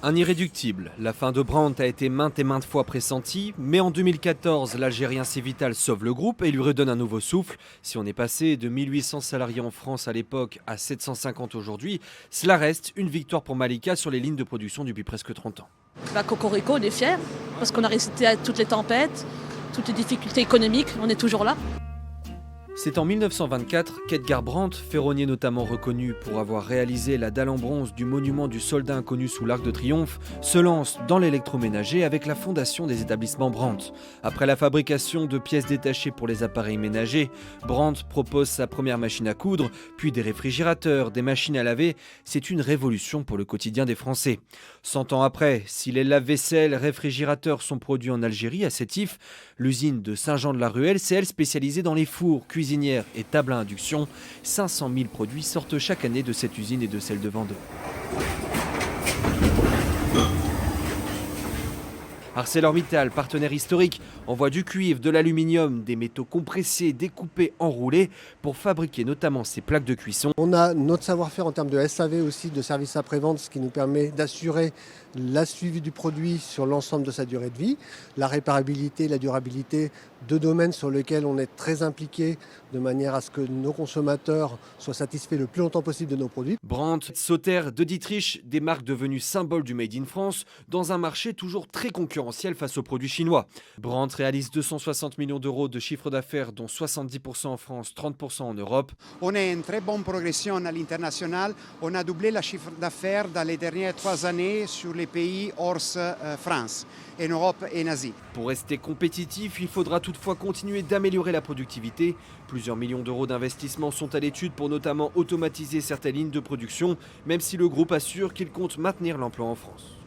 Un irréductible, la fin de Brandt a été maintes et maintes fois pressentie, mais en 2014, l'Algérien Civital sauve le groupe et lui redonne un nouveau souffle. Si on est passé de 1800 salariés en France à l'époque à 750 aujourd'hui, cela reste une victoire pour Malika sur les lignes de production depuis presque 30 ans. Cocorico, on est fiers, parce qu'on a résisté à toutes les tempêtes, toutes les difficultés économiques, on est toujours là. C'est en 1924 qu'Edgar Brandt, ferronnier notamment reconnu pour avoir réalisé la dalle en bronze du monument du soldat inconnu sous l'Arc de Triomphe, se lance dans l'électroménager avec la fondation des établissements Brandt. Après la fabrication de pièces détachées pour les appareils ménagers, Brandt propose sa première machine à coudre, puis des réfrigérateurs, des machines à laver. C'est une révolution pour le quotidien des Français. 100 ans après, si les lave-vaisselle, réfrigérateurs sont produits en Algérie, à Sétif, l'usine de Saint-Jean-de-la-Ruelle, c'est elle spécialisée dans les fours, cuisinières et tables à induction. 500 000 produits sortent chaque année de cette usine et de celle de Vendée. ArcelorMittal, partenaire historique, envoie du cuivre, de l'aluminium, des métaux compressés, découpés, enroulés pour fabriquer notamment ces plaques de cuisson. On a notre savoir-faire en termes de SAV aussi, de service après-vente, ce qui nous permet d'assurer la suivi du produit sur l'ensemble de sa durée de vie, la réparabilité, la durabilité, deux domaines sur lesquels on est très impliqué de manière à ce que nos consommateurs soient satisfaits le plus longtemps possible de nos produits. Brandt, Sauter, De Dietrich, des marques devenues symboles du Made in France dans un marché toujours très concurrentiel face aux produits chinois. Brandt réalise 260 millions d'euros de chiffre d'affaires, dont 70% en France, 30% en Europe. On est en très bonne progression à l'international. On a doublé le chiffre d'affaires dans les dernières 3 années sur les pays hors France, en Europe et en Asie. Pour rester compétitif, il faudra toutefois continuer d'améliorer la productivité. Plusieurs millions d'euros d'investissements sont à l'étude pour notamment automatiser certaines lignes de production, même si le groupe assure qu'il compte maintenir l'emploi en France.